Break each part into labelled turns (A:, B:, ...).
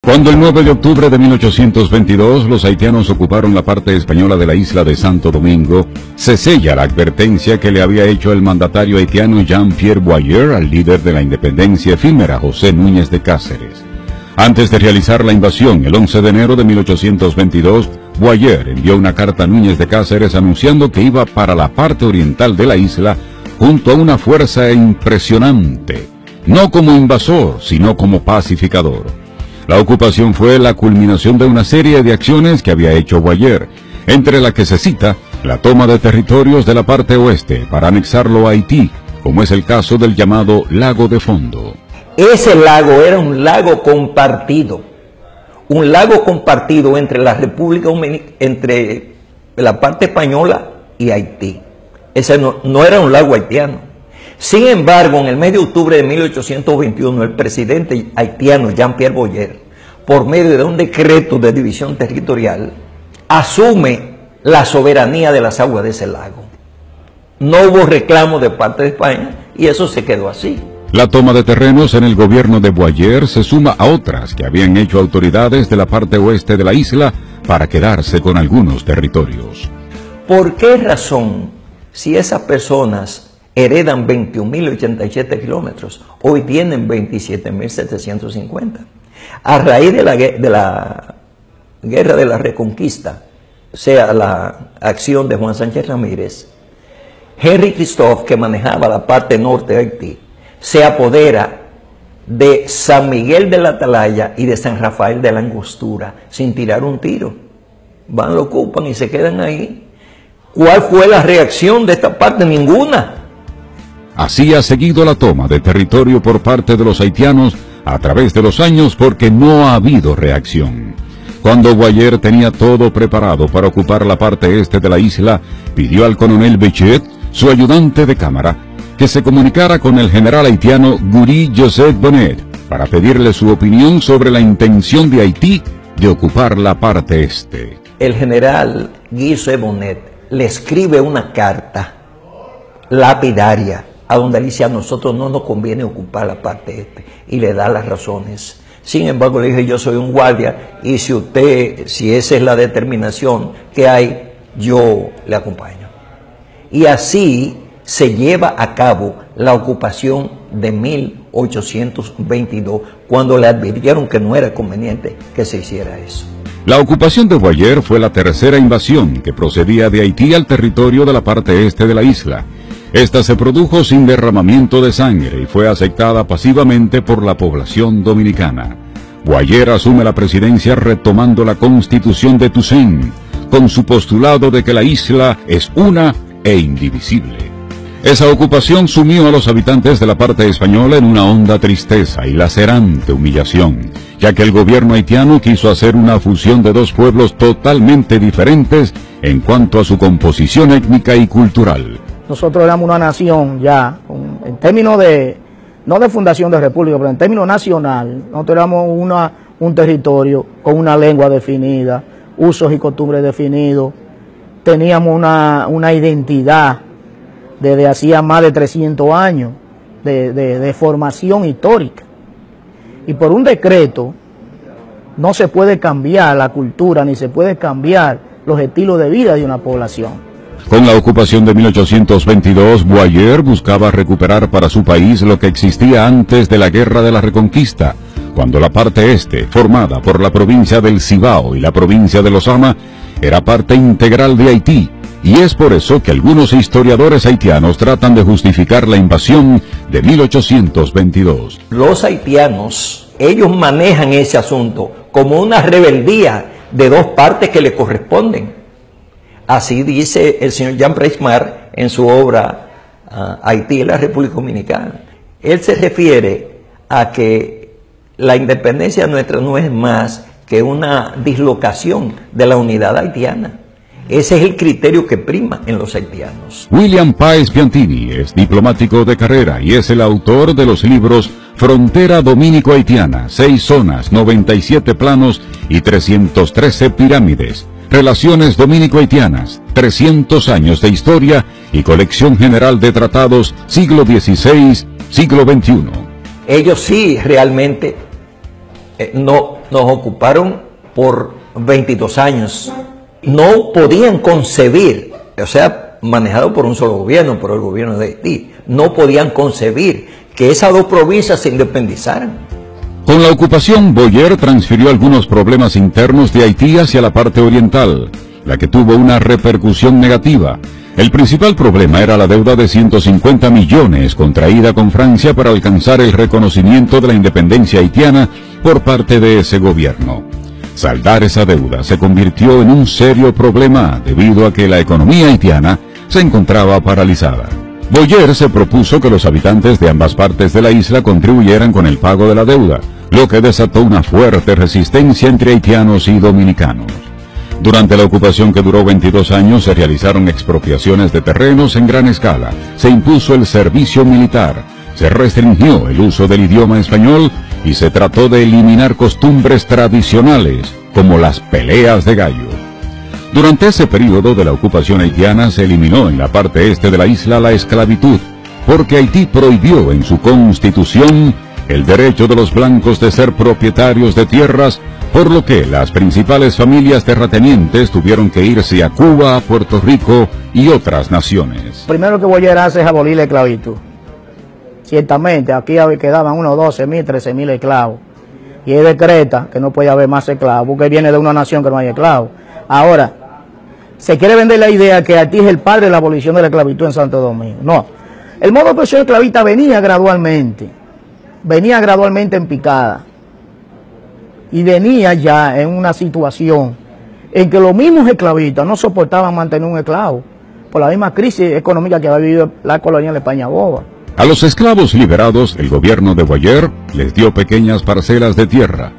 A: Cuando el 9 de octubre de 1822 los haitianos ocuparon la parte española de la isla de Santo Domingo, se sella la advertencia que le había hecho el mandatario haitiano Jean-Pierre Boyer al líder de la independencia efímera José Núñez de Cáceres. Antes de realizar la invasión, el 11 de enero de 1822, Boyer envió una carta a Núñez de Cáceres anunciando que iba para la parte oriental de la isla junto a una fuerza impresionante, no como invasor, sino como pacificador. La ocupación fue la culminación de una serie de acciones que había hecho Boyer, entre la que se cita la toma de territorios de la parte oeste para anexarlo a Haití, como es el caso del llamado Lago de Fondo.
B: Ese lago era un lago compartido entre la República Dominicana, entre la parte española y Haití. Ese no era un lago haitiano. Sin embargo, en el mes de octubre de 1821, el presidente haitiano Jean-Pierre Boyer, por medio de un decreto de división territorial, asume la soberanía de las aguas de ese lago. No hubo reclamo de parte de España y eso se quedó así.
A: La toma de terrenos en el gobierno de Boyer se suma a otras que habían hecho autoridades de la parte oeste de la isla para quedarse con algunos territorios.
B: ¿Por qué razón, si esas personas heredan 21.087 kilómetros, hoy tienen 27.750? A raíz de la guerra de la Reconquista, o sea, la acción de Juan Sánchez Ramírez, Henry Christophe, que manejaba la parte norte de Haití, se apodera de San Miguel de la Atalaya y de San Rafael de la Angostura sin tirar un tiro. Van, lo ocupan y se quedan ahí. ¿Cuál fue la reacción de esta parte? Ninguna.
A: Así ha seguido la toma de territorio por parte de los haitianos a través de los años porque no ha habido reacción. Cuando Boyer tenía todo preparado para ocupar la parte este de la isla, pidió al coronel Bechet, su ayudante de cámara, que se comunicara con el general haitiano Guy Joseph Bonnet para pedirle su opinión sobre la intención de Haití de ocupar la parte este.
B: El general Guy Joseph Bonnet le escribe una carta lapidaria a donde dice: a nosotros no nos conviene ocupar la parte este, y le da las razones. Sin embargo, le dije: yo soy un guardia y si esa es la determinación que hay, yo le acompaño. Y así se lleva a cabo la ocupación de 1822, cuando le advirtieron que no era conveniente que se hiciera eso.
A: La ocupación de Boyer fue la tercera invasión que procedía de Haití al territorio de la parte este de la isla. Esta se produjo sin derramamiento de sangre y fue aceptada pasivamente por la población dominicana. Boyer asume la presidencia retomando la Constitución de Toussaint, con su postulado de que la isla es una e indivisible. Esa ocupación sumió a los habitantes de la parte española en una honda tristeza y lacerante humillación, ya que el gobierno haitiano quiso hacer una fusión de dos pueblos totalmente diferentes en cuanto a su composición étnica y cultural.
C: Nosotros éramos una nación ya, en términos de, no de fundación de república, pero en términos nacional, nosotros éramos un territorio con una lengua definida, usos y costumbres definidos, teníamos una identidad desde hacía más de 300 años de formación histórica. Y por un decreto no se puede cambiar la cultura ni se puede cambiar los estilos de vida de una población.
A: Con la ocupación de 1822, Boyer buscaba recuperar para su país lo que existía antes de la Guerra de la Reconquista, cuando la parte este, formada por la provincia del Cibao y la provincia de Lozama, era parte integral de Haití, y es por eso que algunos historiadores haitianos tratan de justificar la invasión de 1822.
B: Los haitianos, ellos manejan ese asunto como una rebeldía de dos partes que le corresponden. Así dice el señor Jean Preismar en su obra Haití y la República Dominicana. Él se refiere a que la independencia nuestra no es más que una dislocación de la unidad haitiana. Ese es el criterio que prima en los haitianos.
A: William Páez Piantini es diplomático de carrera y es el autor de los libros Frontera Dominico-Haitiana, 6 zonas, 97 planos y 313 pirámides. Relaciones Dominico-Haitianas, 300 años de historia y colección general de tratados siglo XVI, siglo XXI.
B: Ellos sí realmente no nos ocuparon por 22 años. No podían concebir, o sea, manejado por un solo gobierno, por el gobierno de Haití, no podían concebir que esas dos provincias se independizaran.
A: Con la ocupación, Boyer transfirió algunos problemas internos de Haití hacia la parte oriental, la que tuvo una repercusión negativa. El principal problema era la deuda de 150 millones contraída con Francia para alcanzar el reconocimiento de la independencia haitiana por parte de ese gobierno. Saldar esa deuda se convirtió en un serio problema debido a que la economía haitiana se encontraba paralizada. Boyer se propuso que los habitantes de ambas partes de la isla contribuyeran con el pago de la deuda, lo que desató una fuerte resistencia entre haitianos y dominicanos. Durante la ocupación, que duró 22 años, se realizaron expropiaciones de terrenos en gran escala, se impuso el servicio militar, se restringió el uso del idioma español y se trató de eliminar costumbres tradicionales, como las peleas de gallo. Durante ese periodo de la ocupación haitiana se eliminó en la parte este de la isla la esclavitud, porque Haití prohibió en su constitución el derecho de los blancos de ser propietarios de tierras, por lo que las principales familias terratenientes tuvieron que irse a Cuba, a Puerto Rico y otras naciones.
C: Primero que Boyer hace es abolir la esclavitud. Ciertamente, aquí quedaban unos 12.000, 13.000 esclavos. Y él decreta que no puede haber más esclavos, porque viene de una nación que no hay esclavos. Ahora, se quiere vender la idea que Haití es el padre de la abolición de la esclavitud en Santo Domingo. No, el modo de opresión esclavista venía gradualmente en picada. Y venía ya en una situación en que los mismos esclavistas no soportaban mantener un esclavo por la misma crisis económica que había vivido la colonia de España boba.
A: A los esclavos liberados, el gobierno de Boyer les dio pequeñas parcelas de tierra.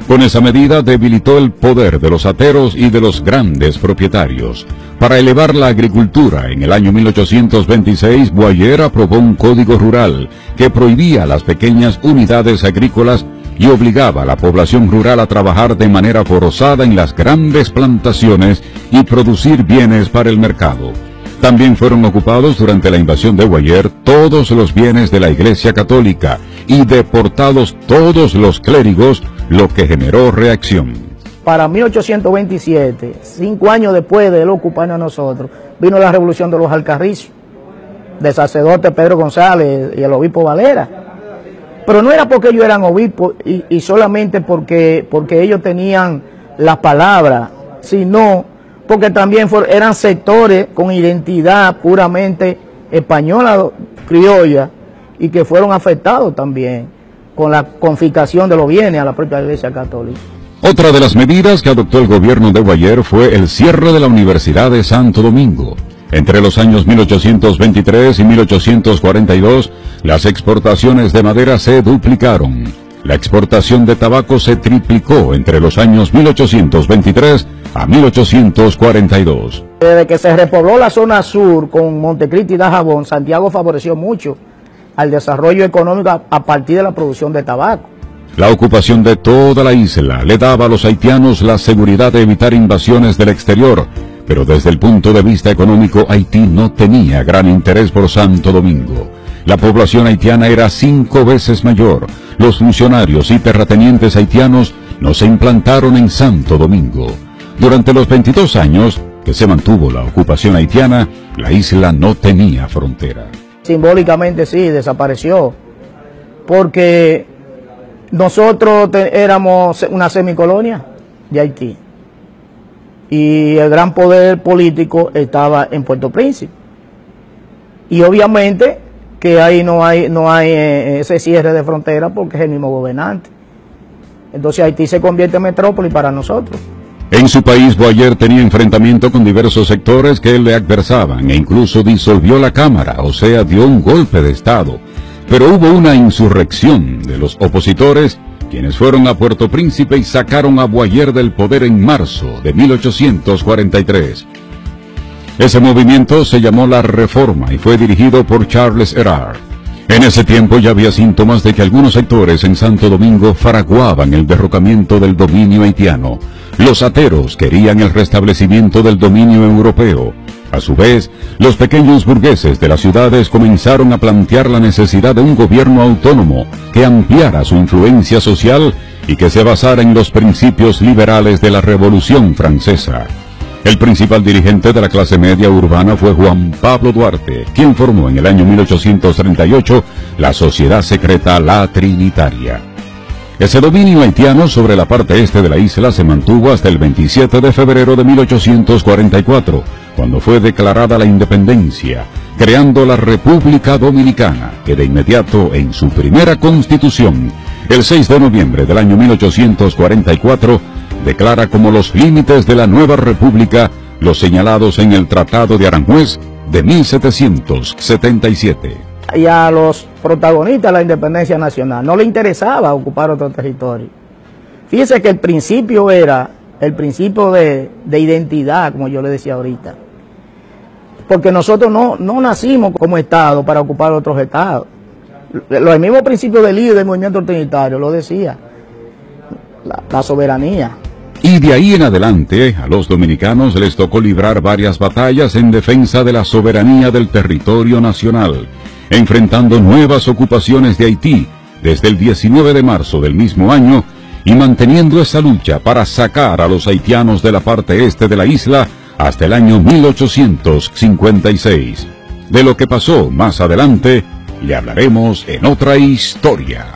A: Con esa medida debilitó el poder de los ateros y de los grandes propietarios. Para elevar la agricultura, en el año 1826, Boyer aprobó un código rural que prohibía las pequeñas unidades agrícolas y obligaba a la población rural a trabajar de manera forzada en las grandes plantaciones y producir bienes para el mercado. También fueron ocupados durante la invasión de Boyer todos los bienes de la Iglesia Católica y deportados todos los clérigos, lo que generó reacción.
C: Para 1827, 5 años después de él ocuparnos a nosotros, vino la revolución de los Alcarrizos, del sacerdote Pedro González y el obispo Valera. Pero no era porque ellos eran obispos y solamente porque ellos tenían la palabra, sino porque también eran sectores con identidad puramente española, criolla, y que fueron afectados también con la confiscación de los bienes a la propia Iglesia Católica.
A: Otra de las medidas que adoptó el gobierno de Boyer fue el cierre de la Universidad de Santo Domingo. Entre los años 1823 y 1842, las exportaciones de madera se duplicaron. La exportación de tabaco se triplicó entre los años 1823 a 1842.
C: Desde que se repobló la zona sur con Montecristi y Dajabón, Santiago favoreció mucho al desarrollo económico a partir de la producción de tabaco.
A: La ocupación de toda la isla le daba a los haitianos la seguridad de evitar invasiones del exterior, pero desde el punto de vista económico, Haití no tenía gran interés por Santo Domingo. La población haitiana era 5 veces mayor. Los funcionarios y terratenientes haitianos no se implantaron en Santo Domingo. Durante los 22 años que se mantuvo la ocupación haitiana, la isla no tenía frontera.
C: Simbólicamente sí, desapareció, porque nosotros éramos una semicolonia de Haití y el gran poder político estaba en Puerto Príncipe. Y obviamente que ahí no hay ese cierre de frontera porque es el mismo gobernante. Entonces Haití se convierte en metrópoli para nosotros.
A: En su país, Boyer tenía enfrentamiento con diversos sectores que le adversaban e incluso disolvió la Cámara, o sea, dio un golpe de Estado. Pero hubo una insurrección de los opositores, quienes fueron a Puerto Príncipe y sacaron a Boyer del poder en marzo de 1843. Ese movimiento se llamó la Reforma y fue dirigido por Charles Erard. En ese tiempo ya había síntomas de que algunos sectores en Santo Domingo fraguaban el derrocamiento del dominio haitiano. Los ateros querían el restablecimiento del dominio europeo. A su vez, los pequeños burgueses de las ciudades comenzaron a plantear la necesidad de un gobierno autónomo que ampliara su influencia social y que se basara en los principios liberales de la Revolución Francesa. El principal dirigente de la clase media urbana fue Juan Pablo Duarte, quien formó en el año 1838 la sociedad secreta La Trinitaria. Ese dominio haitiano sobre la parte este de la isla se mantuvo hasta el 27 de febrero de 1844, cuando fue declarada la independencia, creando la República Dominicana, que de inmediato en su primera constitución, el 6 de noviembre del año 1844, declara como los límites de la nueva república los señalados en el Tratado de Aranjuez de 1777.
C: Y a los protagonistas de la independencia nacional no le interesaba ocupar otro territorio. Fíjese que el principio era el principio de identidad, como yo le decía ahorita. Porque nosotros no nacimos como Estado para ocupar otros Estados. Los mismos principios del líder del movimiento trinitario lo decía, la soberanía.
A: Y de ahí en adelante, a los dominicanos les tocó librar varias batallas en defensa de la soberanía del territorio nacional, enfrentando nuevas ocupaciones de Haití desde el 19 de marzo del mismo año y manteniendo esa lucha para sacar a los haitianos de la parte este de la isla hasta el año 1856. De lo que pasó más adelante, le hablaremos en otra historia.